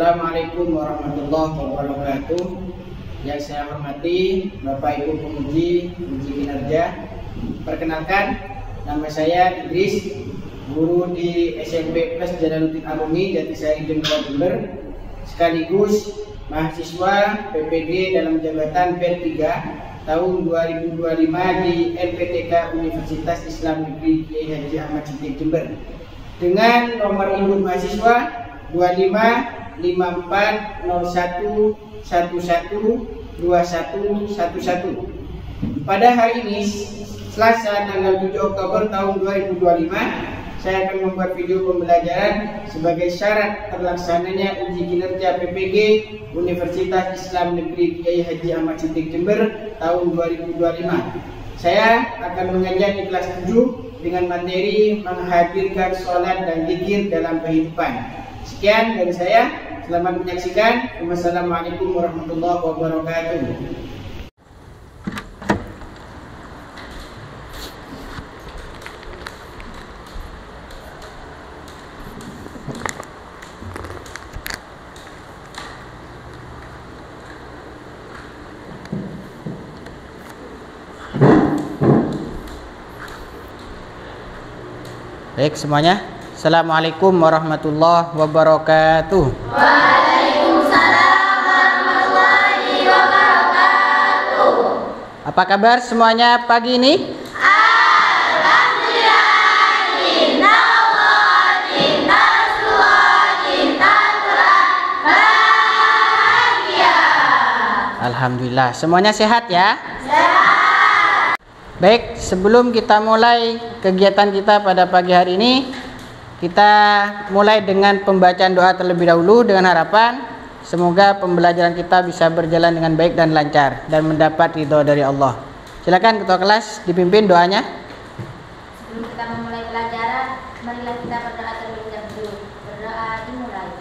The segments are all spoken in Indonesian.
Assalamualaikum warahmatullahi wabarakatuh. Yang saya hormati Bapak Ibu penguji kinerja. Perkenalkan, nama saya Idris, guru di SMP Plus Jalaluddin Arumi, Jatisari Jember, sekaligus mahasiswa PPG dalam jabatan P3 tahun 2025 di LPTK Universitas Islam Negeri Kiai Haji Ahmad Siddiq Jember dengan nomor induk mahasiswa 255401112111. Pada hari ini, Selasa tanggal 7 Oktober tahun 2025, saya akan membuat video pembelajaran sebagai syarat terlaksananya uji kinerja PPG Universitas Islam Negeri Kiai Haji Ahmad Siddiq Jember tahun 2025. Saya akan mengajar di kelas 7 dengan materi menghadirkan sholat dan zikir dalam kehidupan. Sekian dari saya, selamat menyaksikan. Wassalamualaikum warahmatullahi wabarakatuh. Baik semuanya, Assalamualaikum warahmatullahi wabarakatuh. Waalaikumsalam warahmatullahi wabarakatuh. Apa kabar semuanya pagi ini? Alhamdulillah, inna Allah, cinta Rasulullah, cinta Quran, bahagia. Alhamdulillah, semuanya sehat ya? Sehat. Baik, sebelum kita mulai kegiatan kita pada pagi hari ini, kita mulai dengan pembacaan doa terlebih dahulu dengan harapan semoga pembelajaran kita bisa berjalan dengan baik dan lancar dan mendapat ridho dari Allah. Silakan ketua kelas dipimpin doanya. Sebelum kita memulai pelajaran, marilah kita berdoa terlebih dahulu. Berdoa dimulai.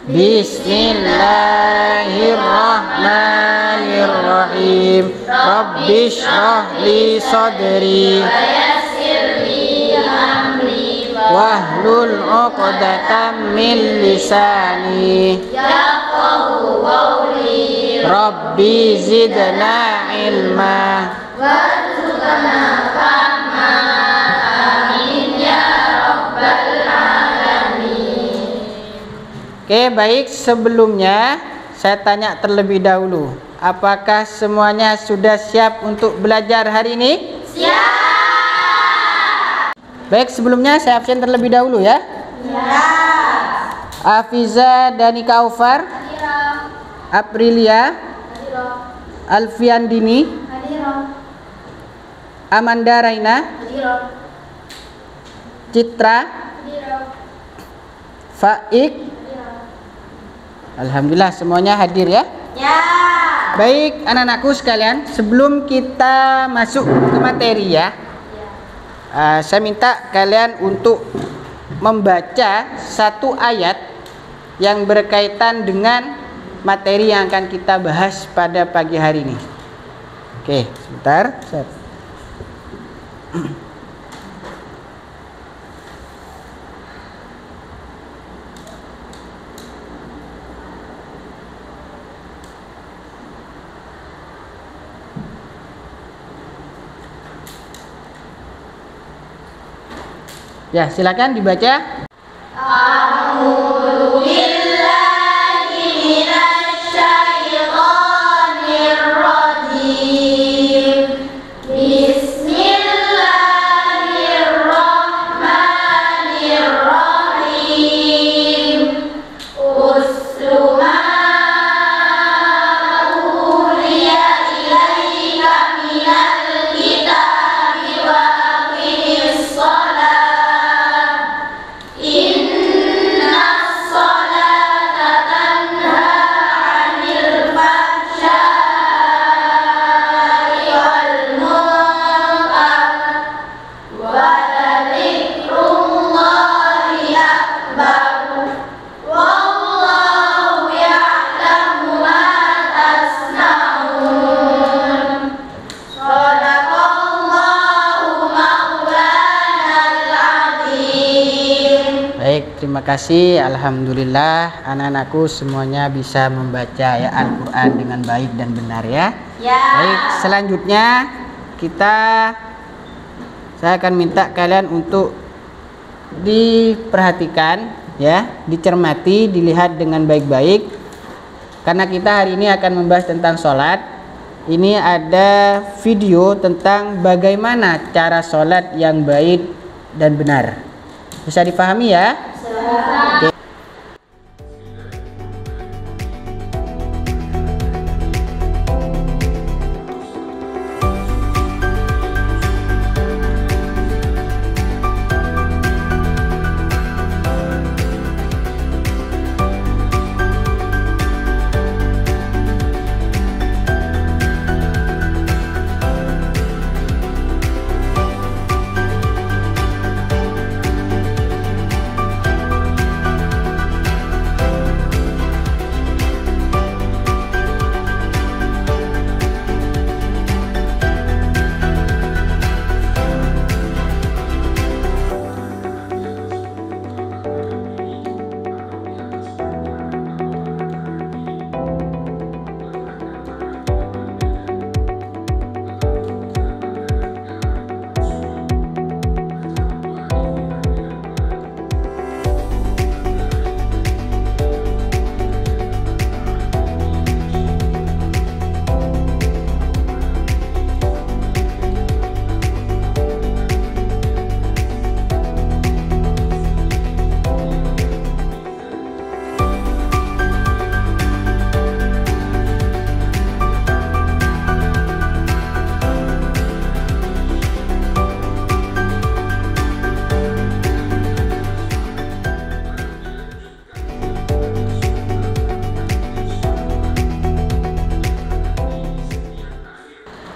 Bismillahirrahmanirrahim. Rabbi shrah li sadri Wa yassir li amri wahlul 'uqdatam min lisani yafqahu qawli Rabbi zidna ilma. warzuqna fahma. Amin ya rabbal alamin. Oke, baik, sebelumnya saya tanya terlebih dahulu, apakah semuanya sudah siap untuk belajar hari ini? Siap. Baik, sebelumnya saya absen terlebih dahulu ya. Ya. Afiza Danika Aufar, Hadiro. Aprilia Hadiro. Alfiandini, Hadiro. Amanda Raina, Hadiro. Citra, Hadiro. Faik. Hadiro. Alhamdulillah semuanya hadir ya. Ya. Baik anak-anakku sekalian, sebelum kita masuk ke materi ya, saya minta kalian untuk membaca satu ayat yang berkaitan dengan materi yang akan kita bahas pada pagi hari ini. Oke, sebentar. Ya, silakan dibaca. A'udzu billahi minasy syaithanir rajim. Bismillahirrahmanirrahim. Uslu ma uhiya ilaika minal kitabi wa aqimis shalah. terima kasih. Alhamdulillah anak-anakku semuanya bisa membaca ya Al-Quran dengan baik dan benar ya. Ya. Baik, selanjutnya saya akan minta kalian untuk diperhatikan ya, dicermati, dilihat dengan baik-baik. Karena kita hari ini akan membahas tentang sholat. Ini ada video tentang bagaimana cara sholat yang baik dan benar. Bisa dipahami ya? Oke.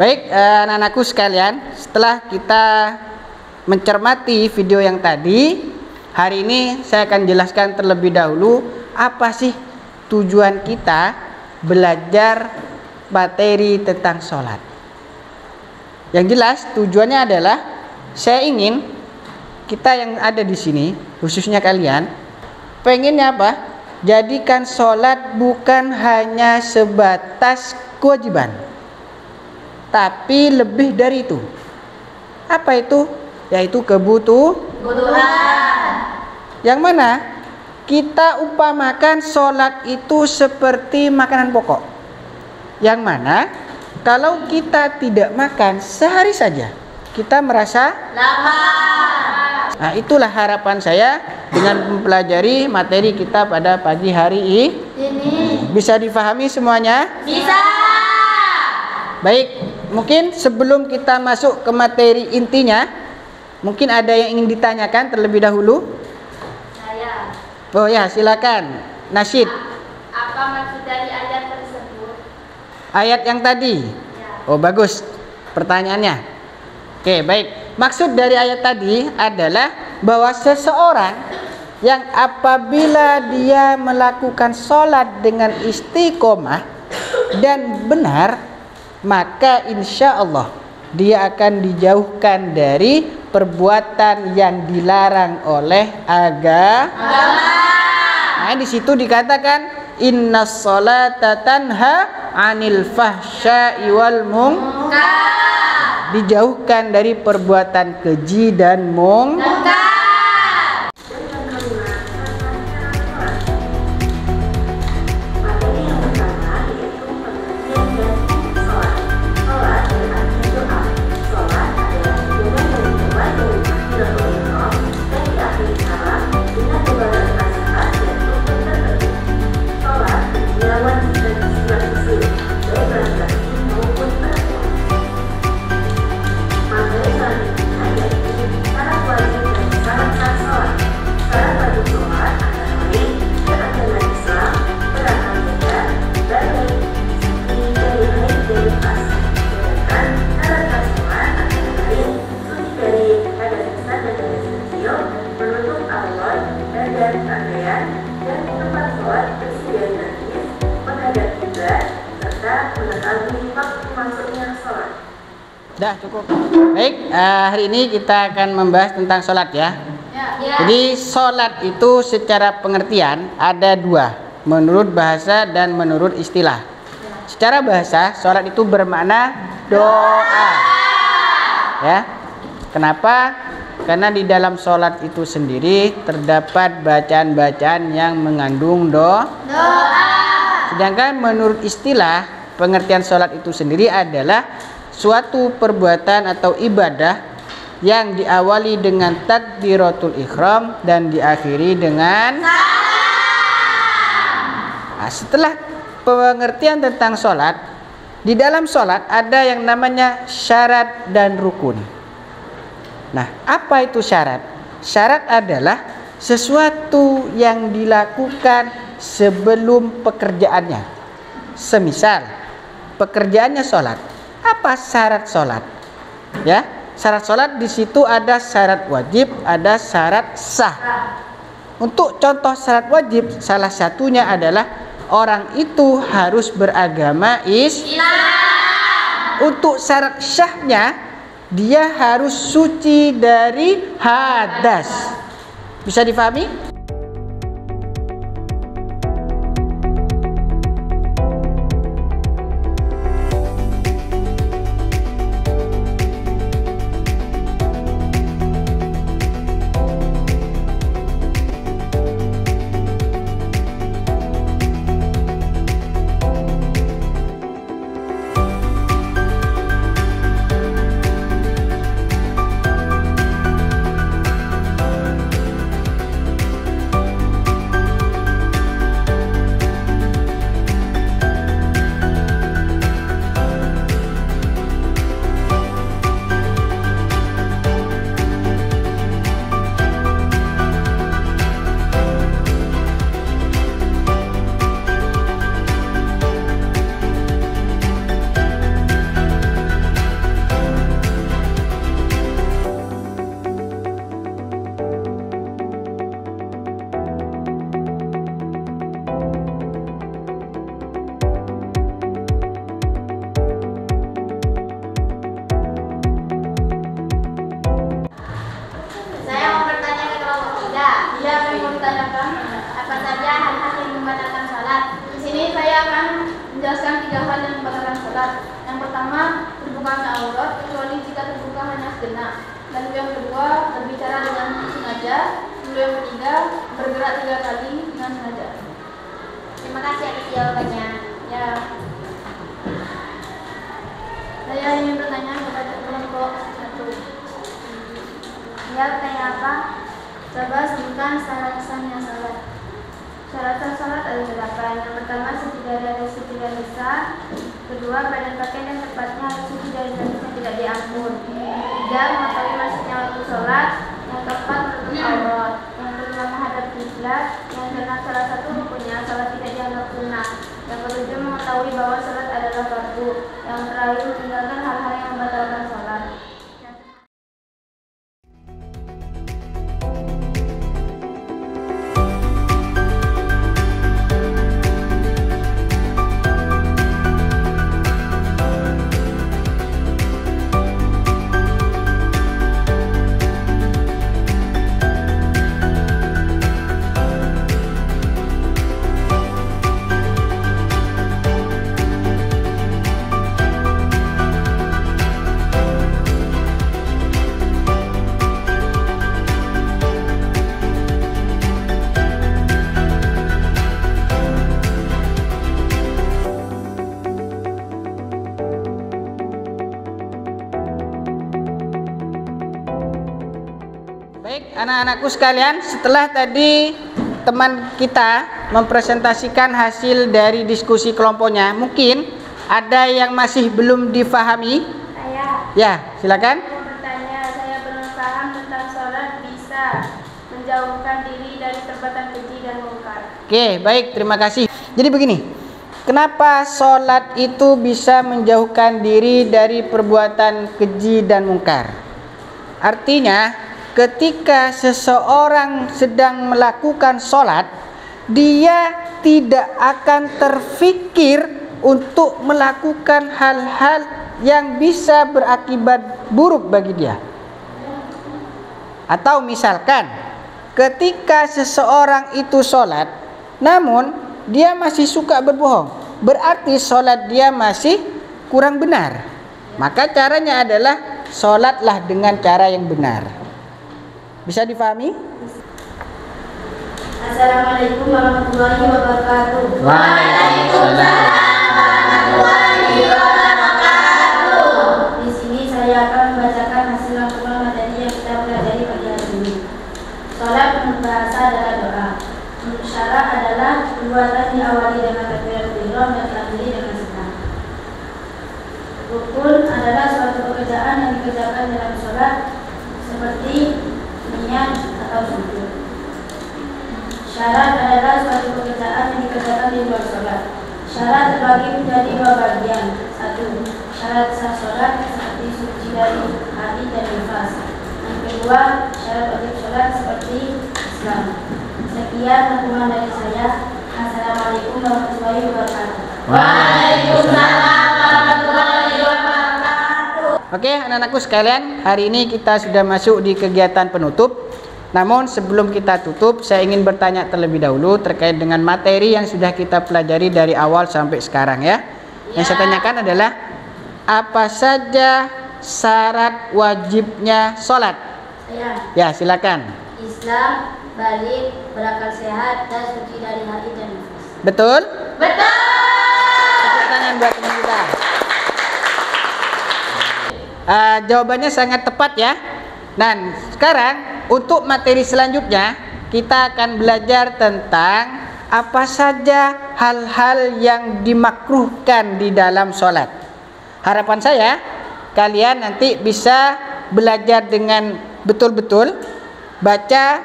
Baik, anak-anakku sekalian, setelah kita mencermati video yang tadi, hari ini saya akan jelaskan terlebih dahulu apa sih tujuan kita belajar materi tentang sholat. Yang jelas tujuannya adalah saya ingin kita yang ada di sini, khususnya kalian, pengennya apa? Jadikan sholat bukan hanya sebatas kewajiban, tapi lebih dari itu. Apa itu? Yaitu kebutuhan. Yang mana kita umpamakan sholat itu seperti makanan pokok. Yang mana kalau kita tidak makan sehari saja, kita merasa lapar. Nah, itulah harapan saya dengan mempelajari materi kita pada pagi hari ini. Bisa difahami semuanya? Bisa. Baik, mungkin sebelum kita masuk ke materi intinya, mungkin ada yang ingin ditanyakan terlebih dahulu? Saya. Oh ya, silakan. Nasyid. Apa maksud dari ayat tersebut? Ayat yang tadi? Ya. Oh, bagus pertanyaannya. Oke, baik. Maksud dari ayat tadi adalah bahwa seseorang yang apabila dia melakukan sholat dengan istiqomah dan benar, maka insya Allah dia akan dijauhkan dari perbuatan yang dilarang oleh agama. Nah, di situ dikatakan innas sholata tanha 'anil fahsya'i wal munkar. Dijauhkan dari perbuatan keji dan munkar. Dah cukup. Baik, hari ini kita akan membahas tentang sholat ya. Ya. Jadi sholat itu secara pengertian ada dua, menurut bahasa dan menurut istilah. Secara bahasa, sholat itu bermakna doa. Ya, kenapa? Karena di dalam sholat itu sendiri terdapat bacaan-bacaan yang mengandung doa. Sedangkan menurut istilah, pengertian sholat itu sendiri adalah suatu perbuatan atau ibadah yang diawali dengan takbiratul ihram dan diakhiri dengan salam. Nah, setelah pengertian tentang sholat, di dalam sholat ada yang namanya syarat dan rukun. Nah, apa itu syarat? Syarat adalah sesuatu yang dilakukan sebelum pekerjaannya. Semisal pekerjaannya sholat. Apa syarat sholat? Ya, syarat sholat di situ ada syarat wajib, ada syarat sah. Untuk contoh syarat wajib, salah satunya adalah orang itu harus beragama Islam. Untuk syarat syahnya, dia harus suci dari hadas. Bisa difahami? Menjelaskan 3 hal yang membatalkan sholat. Yang pertama, terbukanya aurat kecuali jika terbuka hanya sejenak. Lalu yang kedua, berbicara dengan sengaja. Lalu yang ketiga, bergerak 3 kali dengan sengaja. Terima kasih atas jawabannya. Ya. Saya ingin bertanya kepada kelompok 1. Ya, kayak apa? Coba sebutkan syarat-syaratnya sholat. Syarat salat ada 8. Yang pertama, suci dari lisan. Kedua, badan pakaian dan tempatnya harus suci dari najis yang tidak diampun. 3, mengetahui maksudnya waktu sholat. Yang keempat, menutup aurat. Yang kelima, menghadap kiblat. Yang keenam, salah satu rukunnya sholat tidak dianggap sunnah. Yang ketujuh, mengetahui bahwa sholat adalah fardu. Yang terakhir, meninggalkan hal-hal yang membatalkan sholat. Baik, anak-anakku sekalian, setelah tadi teman kita mempresentasikan hasil dari diskusi kelompoknya, mungkin ada yang masih belum difahami? Saya. Ya, silakan. Saya bertanya, saya belum paham tentang sholat bisa menjauhkan diri dari perbuatan keji dan mungkar. Oke, baik, terima kasih. Jadi begini, kenapa sholat itu bisa menjauhkan diri dari perbuatan keji dan mungkar? Artinya, ketika seseorang sedang melakukan sholat, dia tidak akan terfikir untuk melakukan hal-hal yang bisa berakibat buruk bagi dia. Atau misalkan ketika seseorang itu sholat, namun dia masih suka berbohong, berarti sholat dia masih kurang benar. Maka caranya adalah sholatlah dengan cara yang benar. Bisa difahami? Assalamualaikum warahmatullahi wabarakatuh. Waalaikumsalam warahmatullahi wabarakatuh. Di sini saya akan membacakan hasil rangkuman materi yang kita pelajari pada hari ini. Sholat menurut bahasa adalah doa. Menurut syarak adalah perbuatan diawali dengan takbiratul ihram dan diakhiri dengan salam. Rukun adalah suatu pekerjaan yang dikerjakan dalam sholat seperti niat atau sujud. Syarat adalah suatu pekerjaan yang dikerjakan di luar sholat. Syarat terbagi menjadi dua bagian. Satu, syarat sah sholat seperti suci dari hati dan nafas. Yang kedua, syarat wajib sholat seperti Islam. Sekian rangkuman dari saya. Assalamualaikum warahmatullahi wabarakatuh. Waalaikumsalam warahmatullahi wabarakatuh. Oke, anak-anakku sekalian, hari ini kita sudah masuk di kegiatan penutup. Namun sebelum kita tutup, saya ingin bertanya terlebih dahulu terkait dengan materi yang sudah kita pelajari dari awal sampai sekarang ya. Yang saya tanyakan adalah, apa saja syarat wajibnya sholat? Ya, silakan. Islam, balik, berakal sehat, dan suci dari hati dan nafas. Betul? Betul. Tepuk tangan buat teman kita. Jawabannya sangat tepat ya. Dan sekarang untuk materi selanjutnya kita akan belajar tentang apa saja hal-hal yang dimakruhkan di dalam sholat. Harapan saya kalian nanti bisa belajar dengan betul-betul, baca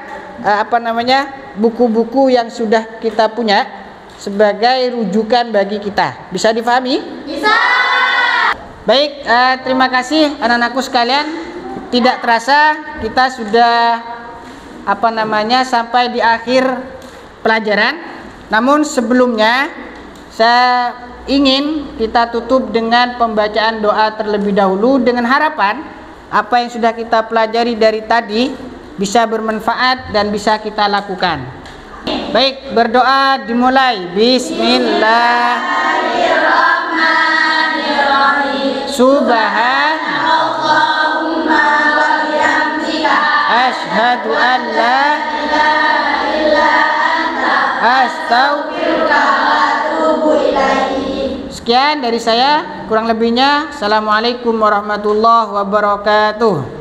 buku-buku yang sudah kita punya sebagai rujukan bagi kita. Bisa difahami? Bisa. Baik, terima kasih anak-anakku sekalian. Tidak terasa kita sudah sampai di akhir pelajaran. Namun sebelumnya saya ingin kita tutup dengan pembacaan doa terlebih dahulu dengan harapan apa yang sudah kita pelajari dari tadi bisa bermanfaat dan bisa kita lakukan. Baik, berdoa dimulai. Bismillahirrahmanirrahim. Subhanallahumma wa bihamdika asyhadu an la ilaha illa anta astaghfiruka wa atubu ilaik. Sekian dari saya, kurang lebihnya assalamualaikum warahmatullahi wabarakatuh.